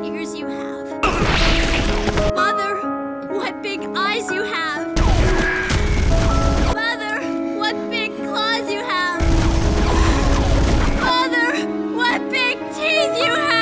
ears you have. Mother, what big eyes you have. Mother, what big claws you have. Mother, what big teeth you have.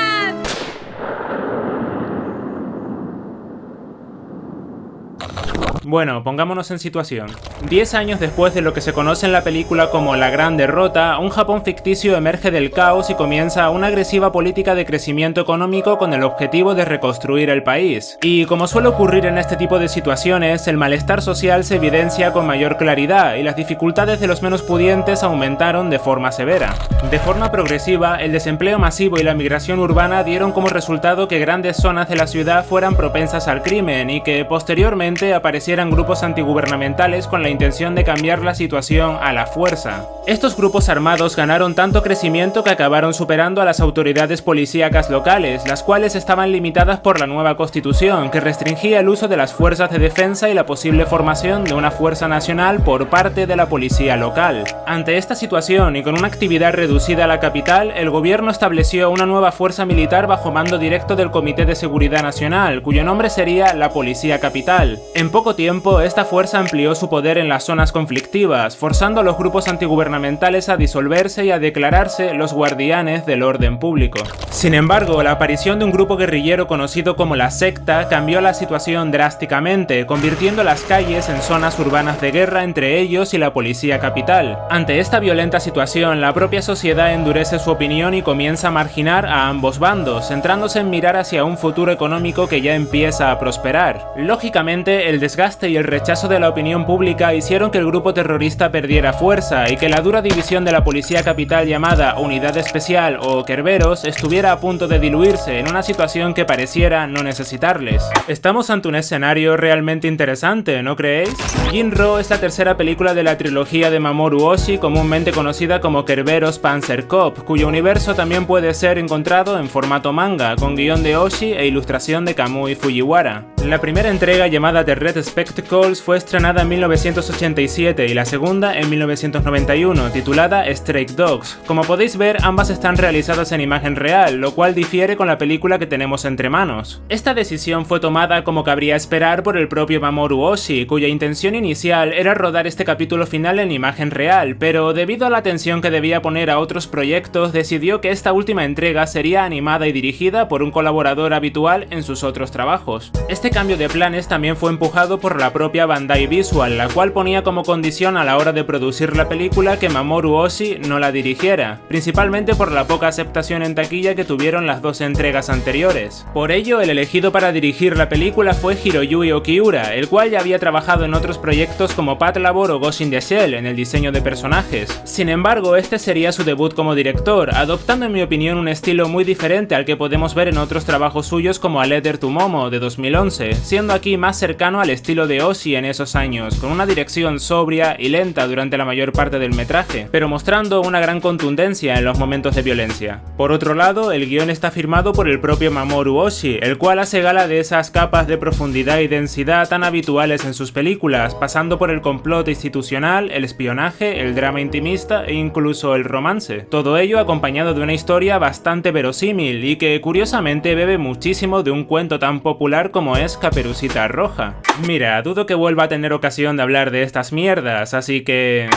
Bueno, pongámonos en situación. 10 años después de lo que se conoce en la película como la Gran Derrota, un Japón ficticio emerge del caos y comienza una agresiva política de crecimiento económico con el objetivo de reconstruir el país. Y como suele ocurrir en este tipo de situaciones, el malestar social se evidencia con mayor claridad y las dificultades de los menos pudientes aumentaron de forma severa. De forma progresiva, el desempleo masivo y la migración urbana dieron como resultado que grandes zonas de la ciudad fueran propensas al crimen y que posteriormente aparecieran grupos antigubernamentales con la intención de cambiar la situación a la fuerza. Estos grupos armados ganaron tanto crecimiento que acabaron superando a las autoridades policíacas locales, las cuales estaban limitadas por la nueva constitución, que restringía el uso de las fuerzas de defensa y la posible formación de una fuerza nacional por parte de la policía local. Ante esta situación y con una actividad reducida a la capital, el gobierno estableció una nueva fuerza militar bajo mando directo del Comité de Seguridad Nacional, cuyo nombre sería la Policía Capital. En poco tiempo, esta fuerza amplió su poder en las zonas conflictivas, forzando a los grupos antigubernamentales a disolverse y a declararse los guardianes del orden público. Sin embargo, la aparición de un grupo guerrillero conocido como la Secta cambió la situación drásticamente, convirtiendo las calles en zonas urbanas de guerra entre ellos y la Policía Capital. Ante esta violenta situación, la propia sociedad endurece su opinión y comienza a marginar a ambos bandos, centrándose en mirar hacia un futuro económico que ya empieza a prosperar. Lógicamente, el desgaste y el rechazo de la opinión pública hicieron que el grupo terrorista perdiera fuerza y que la dura división de la Policía Capital llamada Unidad Especial o Kerberos estuviera a punto de diluirse en una situación que pareciera no necesitarles. Estamos ante un escenario realmente interesante, ¿no creéis? Jinro es la tercera película de la trilogía de Mamoru Oshii, comúnmente conocida como Kerberos Panzer Cop, cuyo universo también puede ser encontrado en formato manga, con guión de Oshii e ilustración de Kamui Fujiwara. La primera entrega, llamada The Red Spectacles, fue estrenada en 1987 y la segunda en 1991, titulada Stray Dogs. Como podéis ver, ambas están realizadas en imagen real, lo cual difiere con la película que tenemos entre manos. Esta decisión fue tomada, como cabría esperar, por el propio Mamoru Oshii, cuya intención inicial era rodar este capítulo final en imagen real, pero debido a la atención que debía poner a otros proyectos, decidió que esta última entrega sería animada y dirigida por un colaborador habitual en sus otros trabajos. Este cambio de planes también fue empujado por la propia Bandai Visual, la cual ponía como condición a la hora de producir la película que Mamoru Oshii no la dirigiera, principalmente por la poca aceptación en taquilla que tuvieron las dos entregas anteriores. Por ello, el elegido para dirigir la película fue Hiroyuki Okiura, el cual ya había trabajado en otros proyectos como Patlabor o Ghost in the Shell en el diseño de personajes. Sin embargo, este sería su debut como director, adoptando en mi opinión un estilo muy diferente al que podemos ver en otros trabajos suyos como A Letter to Momo de 2011, siendo aquí más cercano al estilo de Oshii en esos años, con una dirección sobria y lenta durante la mayor parte del metraje, pero mostrando una gran contundencia en los momentos de violencia. Por otro lado, el guión está firmado por el propio Mamoru Oshii, el cual hace gala de esas capas de profundidad y densidad tan habituales en sus películas, pasando por el complot institucional, el espionaje, el drama intimista e incluso el romance. Todo ello acompañado de una historia bastante verosímil y que curiosamente bebe muchísimo de un cuento tan popular como es Caperucita Roja. Mira, dudo que vuelva a tener ocasión de hablar de estas mierdas, así que...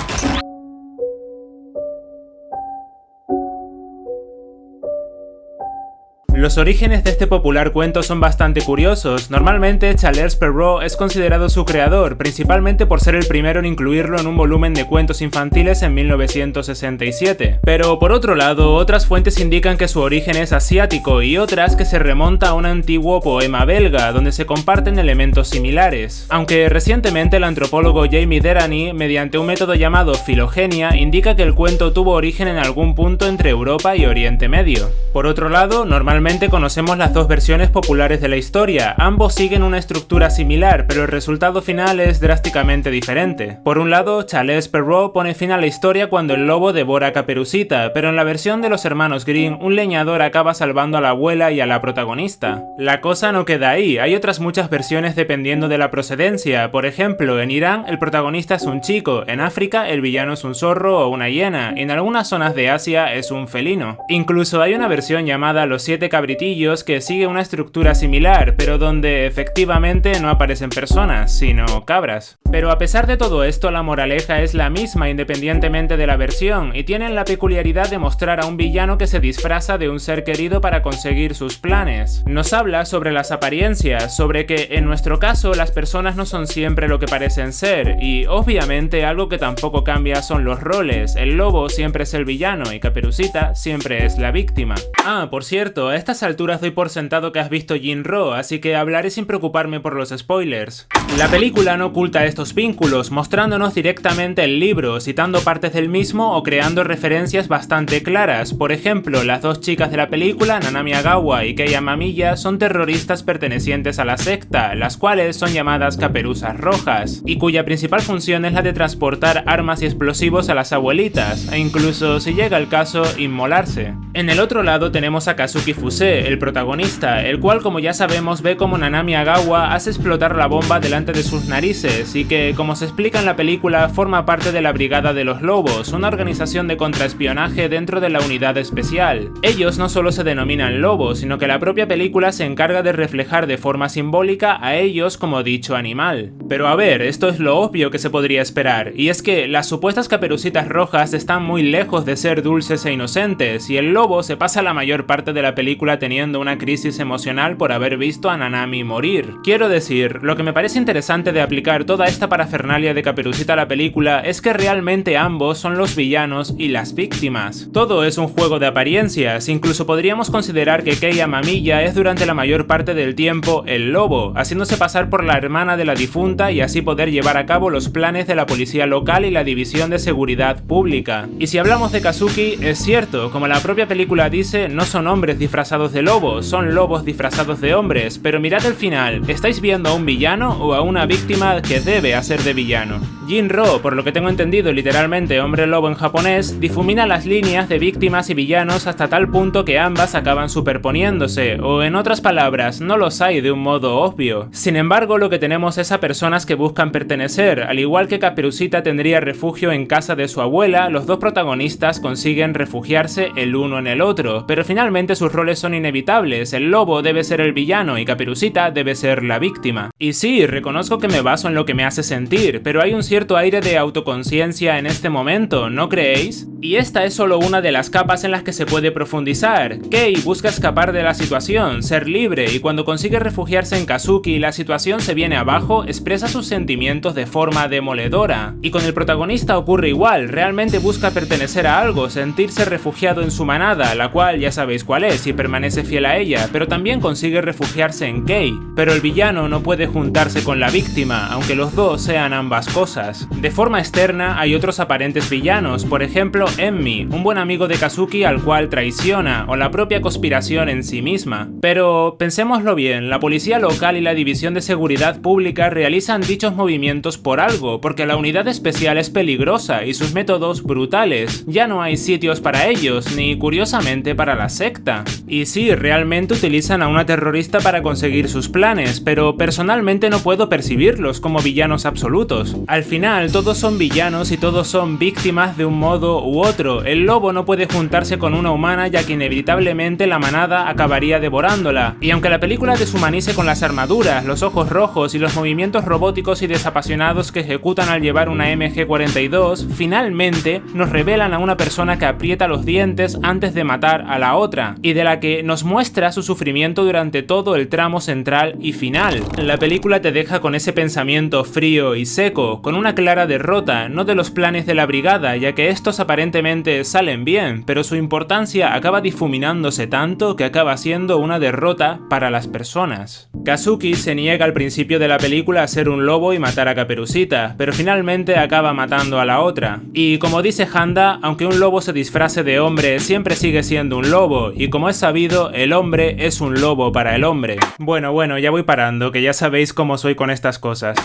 Los orígenes de este popular cuento son bastante curiosos. Normalmente Charles Perrault es considerado su creador, principalmente por ser el primero en incluirlo en un volumen de cuentos infantiles en 1967. Pero por otro lado, otras fuentes indican que su origen es asiático y otras que se remonta a un antiguo poema belga, donde se comparten elementos similares. Aunque recientemente el antropólogo Jamie Derany, mediante un método llamado filogenia, indica que el cuento tuvo origen en algún punto entre Europa y Oriente Medio. Por otro lado, normalmente conocemos las dos versiones populares de la historia, ambos siguen una estructura similar, pero el resultado final es drásticamente diferente. Por un lado, Charles Perrault pone fin a la historia cuando el lobo devora a Caperucita, pero en la versión de los hermanos Grimm, un leñador acaba salvando a la abuela y a la protagonista. La cosa no queda ahí, hay otras muchas versiones dependiendo de la procedencia. Por ejemplo, en Irán el protagonista es un chico, en África el villano es un zorro o una hiena, y en algunas zonas de Asia es un felino. Incluso hay una versión llamada Los 7 caballeros cabritillos que sigue una estructura similar, pero donde efectivamente no aparecen personas, sino cabras. Pero a pesar de todo esto, la moraleja es la misma independientemente de la versión, y tienen la peculiaridad de mostrar a un villano que se disfraza de un ser querido para conseguir sus planes. Nos habla sobre las apariencias, sobre que en nuestro caso las personas no son siempre lo que parecen ser, y obviamente algo que tampoco cambia son los roles. El lobo siempre es el villano y Caperucita siempre es la víctima. Ah, por cierto, a estas alturas doy por sentado que has visto Jin-Roh, así que hablaré sin preocuparme por los spoilers. La película no oculta estos vínculos, mostrándonos directamente el libro, citando partes del mismo o creando referencias bastante claras. Por ejemplo, las dos chicas de la película, Nanami Agawa y Kei Amamiya, son terroristas pertenecientes a la secta, las cuales son llamadas Caperuzas Rojas, y cuya principal función es la de transportar armas y explosivos a las abuelitas, e incluso, si llega el caso, inmolarse. En el otro lado tenemos a Kazuki Fuse, el protagonista, el cual, como ya sabemos, ve como Nanami Agawa hace explotar la bomba delante de sus narices y que, como se explica en la película, forma parte de la Brigada de los Lobos, una organización de contraespionaje dentro de la unidad especial. Ellos no solo se denominan lobos, sino que la propia película se encarga de reflejar de forma simbólica a ellos como dicho animal. Pero a ver, esto es lo obvio que se podría esperar, y es que las supuestas Caperucitas Rojas están muy lejos de ser dulces e inocentes, y el lobo se pasa la mayor parte de la película teniendo una crisis emocional por haber visto a Nanami morir. Quiero decir, lo que me parece interesante de aplicar toda esta parafernalia de Caperucita a la película es que realmente ambos son los villanos y las víctimas. Todo es un juego de apariencias, incluso podríamos considerar que Kei Amamiya es durante la mayor parte del tiempo el lobo, haciéndose pasar por la hermana de la difunta y así poder llevar a cabo los planes de la policía local y la división de seguridad pública. Y si hablamos de Kazuki, es cierto, como la propia película dice, no son hombres disfrazados de lobos, son lobos disfrazados de hombres, pero mirad el final, ¿estáis viendo a un villano o a una víctima que debe hacer de villano? Jin-Roh, por lo que tengo entendido literalmente hombre lobo en japonés, difumina las líneas de víctimas y villanos hasta tal punto que ambas acaban superponiéndose, o en otras palabras, no los hay de un modo obvio. Sin embargo, lo que tenemos es a personas que buscan pertenecer, al igual que Caperucita tendría refugio en casa de su abuela, los dos protagonistas consiguen refugiarse el uno en el otro, pero finalmente sus roles son inevitables, el lobo debe ser el villano y Caperucita debe ser la víctima. Y sí, reconozco que me baso en lo que me hace sentir, pero hay un cierto aire de autoconciencia en este momento, ¿no creéis? Y esta es solo una de las capas en las que se puede profundizar. Kei busca escapar de la situación, ser libre, y cuando consigue refugiarse en Kazuki y la situación se viene abajo, expresa sus sentimientos de forma demoledora. Y con el protagonista ocurre igual, realmente busca pertenecer a algo, sentirse refugiado en su manada, la cual ya sabéis cuál es y permanece fiel a ella, pero también consigue refugiarse en Kei. Pero el villano no puede juntarse con la víctima, aunque los dos sean ambas cosas. De forma externa hay otros aparentes villanos, por ejemplo Emmy, un buen amigo de Kazuki al cual traiciona, o la propia conspiración en sí misma. Pero pensémoslo bien, la policía local y la división de seguridad pública realizan dichos movimientos por algo, porque la unidad especial es peligrosa y sus métodos brutales. Ya no hay sitios para ellos, ni curiosamente para la secta. Y sí, realmente utilizan a una terrorista para conseguir sus planes, pero personalmente no puedo percibirlos como villanos absolutos. Al final, todos son villanos y todos son víctimas de un modo u otro. El lobo no puede juntarse con una humana ya que inevitablemente la manada acabaría devorándola. Y aunque la película deshumanice con las armaduras, los ojos rojos y los movimientos robóticos y desapasionados que ejecutan al llevar una MG-42, finalmente nos revelan a una persona que aprieta los dientes antes de matar a la otra, y de la que nos muestra su sufrimiento durante todo el tramo central y final. La película te deja con ese pensamiento frío y seco, con una clara derrota, no de los planes de la brigada, ya que estos aparentemente salen bien, pero su importancia acaba difuminándose tanto que acaba siendo una derrota para las personas. Kazuki se niega al principio de la película a ser un lobo y matar a Caperucita, pero finalmente acaba matando a la otra. Y como dice Handa, aunque un lobo se disfrace de hombre, siempre sigue siendo un lobo, y como es sabido, el hombre es un lobo para el hombre. Bueno, ya voy parando, que ya sabéis cómo soy con estas cosas.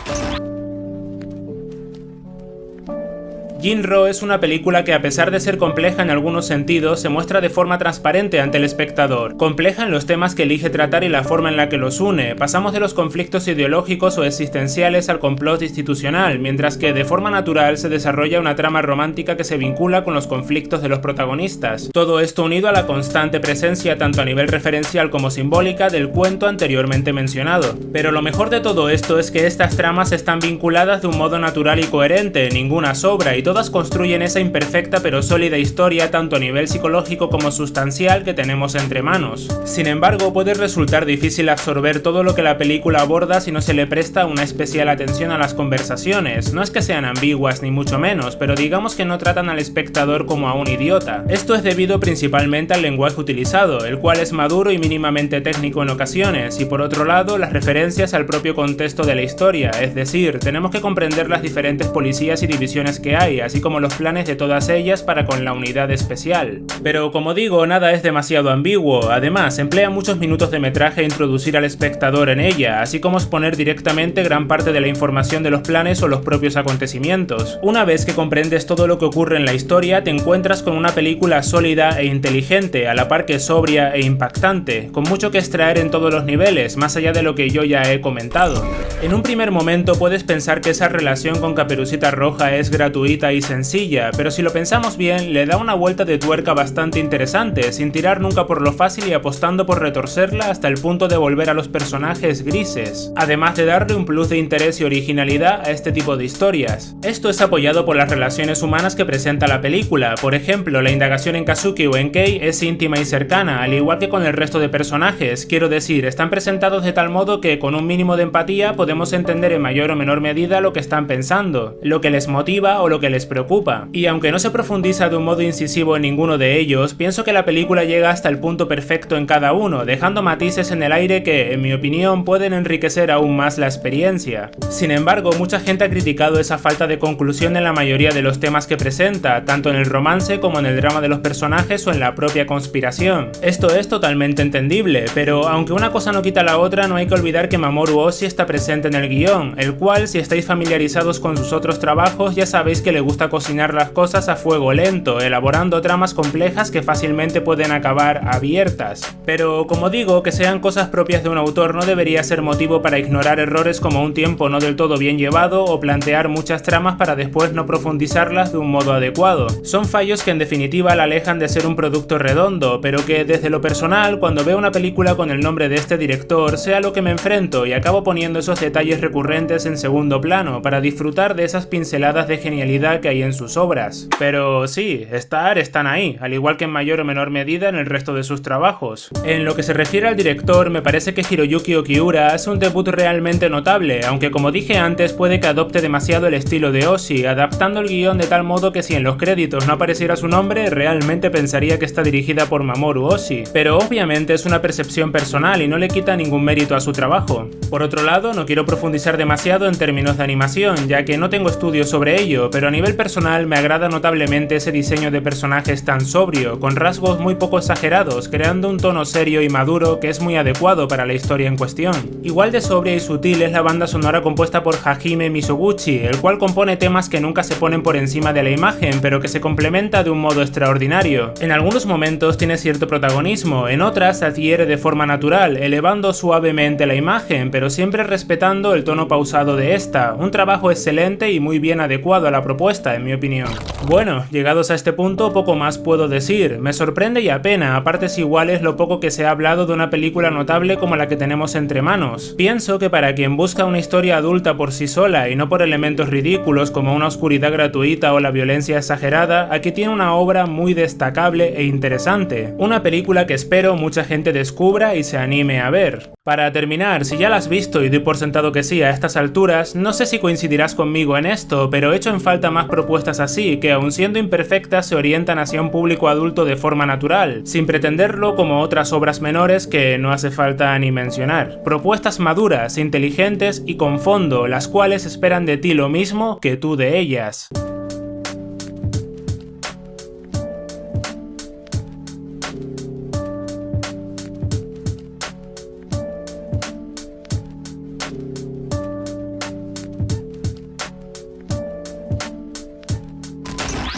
Jinro es una película que, a pesar de ser compleja en algunos sentidos, se muestra de forma transparente ante el espectador. Compleja en los temas que elige tratar y la forma en la que los une. Pasamos de los conflictos ideológicos o existenciales al complot institucional, mientras que de forma natural se desarrolla una trama romántica que se vincula con los conflictos de los protagonistas. Todo esto unido a la constante presencia, tanto a nivel referencial como simbólica, del cuento anteriormente mencionado. Pero lo mejor de todo esto es que estas tramas están vinculadas de un modo natural y coherente, ninguna sobra, y todas construyen esa imperfecta pero sólida historia tanto a nivel psicológico como sustancial que tenemos entre manos. Sin embargo, puede resultar difícil absorber todo lo que la película aborda si no se le presta una especial atención a las conversaciones. No es que sean ambiguas ni mucho menos, pero digamos que no tratan al espectador como a un idiota. Esto es debido principalmente al lenguaje utilizado, el cual es maduro y mínimamente técnico en ocasiones, y por otro lado las referencias al propio contexto de la historia, es decir, tenemos que comprender las diferentes policías y divisiones que hay, así como los planes de todas ellas para con la unidad especial. Pero como digo, nada es demasiado ambiguo, además emplea muchos minutos de metraje a introducir al espectador en ella, así como exponer directamente gran parte de la información de los planes o los propios acontecimientos. Una vez que comprendes todo lo que ocurre en la historia, te encuentras con una película sólida e inteligente, a la par que sobria e impactante, con mucho que extraer en todos los niveles, más allá de lo que yo ya he comentado. En un primer momento puedes pensar que esa relación con Caperucita Roja es gratuita y sencilla, pero si lo pensamos bien, le da una vuelta de tuerca bastante interesante, sin tirar nunca por lo fácil y apostando por retorcerla hasta el punto de volver a los personajes grises, además de darle un plus de interés y originalidad a este tipo de historias. Esto es apoyado por las relaciones humanas que presenta la película. Por ejemplo, la indagación en Kazuki o en Kei es íntima y cercana, al igual que con el resto de personajes. Quiero decir, están presentados de tal modo que con un mínimo de empatía podemos entender en mayor o menor medida lo que están pensando, lo que les motiva o lo que les preocupa. Y aunque no se profundiza de un modo incisivo en ninguno de ellos, pienso que la película llega hasta el punto perfecto en cada uno, dejando matices en el aire que, en mi opinión, pueden enriquecer aún más la experiencia. Sin embargo, mucha gente ha criticado esa falta de conclusión en la mayoría de los temas que presenta, tanto en el romance como en el drama de los personajes o en la propia conspiración. Esto es totalmente entendible, pero aunque una cosa no quita la otra, no hay que olvidar que Mamoru Oshii está presente en el guión, el cual, si estáis familiarizados con sus otros trabajos, ya sabéis que le gusta cocinar las cosas a fuego lento, elaborando tramas complejas que fácilmente pueden acabar abiertas. Pero como digo, que sean cosas propias de un autor no debería ser motivo para ignorar errores como un tiempo no del todo bien llevado o plantear muchas tramas para después no profundizarlas de un modo adecuado. Son fallos que en definitiva la alejan de ser un producto redondo, pero que desde lo personal, cuando veo una película con el nombre de este director, sé a lo que me enfrento y acabo poniendo esos detalles recurrentes en segundo plano para disfrutar de esas pinceladas de genialidad que hay en sus obras. Pero sí, están ahí, al igual que en mayor o menor medida en el resto de sus trabajos. En lo que se refiere al director, me parece que Hiroyuki Okiura hace un debut realmente notable, aunque como dije antes puede que adopte demasiado el estilo de Oshii, adaptando el guión de tal modo que si en los créditos no apareciera su nombre, realmente pensaría que está dirigida por Mamoru Oshii. Pero obviamente es una percepción personal y no le quita ningún mérito a su trabajo. Por otro lado, no quiero profundizar demasiado en términos de animación, ya que no tengo estudios sobre ello, pero a nivel personal me agrada notablemente ese diseño de personajes tan sobrio, con rasgos muy poco exagerados, creando un tono serio y maduro que es muy adecuado para la historia en cuestión. Igual de sobria y sutil es la banda sonora compuesta por Hajime Mizoguchi, el cual compone temas que nunca se ponen por encima de la imagen, pero que se complementa de un modo extraordinario. En algunos momentos tiene cierto protagonismo, en otras adhiere de forma natural, elevando suavemente la imagen, pero siempre respetando el tono pausado de esta. Un trabajo excelente y muy bien adecuado a la propuesta, en mi opinión. Bueno, llegados a este punto, poco más puedo decir. Me sorprende y apena, a partes iguales, lo poco que se ha hablado de una película notable como la que tenemos entre manos. Pienso que para quien busca una historia adulta por sí sola y no por elementos ridículos como una oscuridad gratuita o la violencia exagerada, aquí tiene una obra muy destacable e interesante. Una película que espero mucha gente descubra y se anime a ver. Para terminar, si ya la has visto y doy por sentado que sí a estas alturas, no sé si coincidirás conmigo en esto, pero echo en falta más propuestas así, que aun siendo imperfectas se orientan hacia un público adulto de forma natural, sin pretenderlo como otras obras menores que no hace falta ni mencionar. Propuestas maduras, inteligentes y con fondo, las cuales esperan de ti lo mismo que tú de ellas.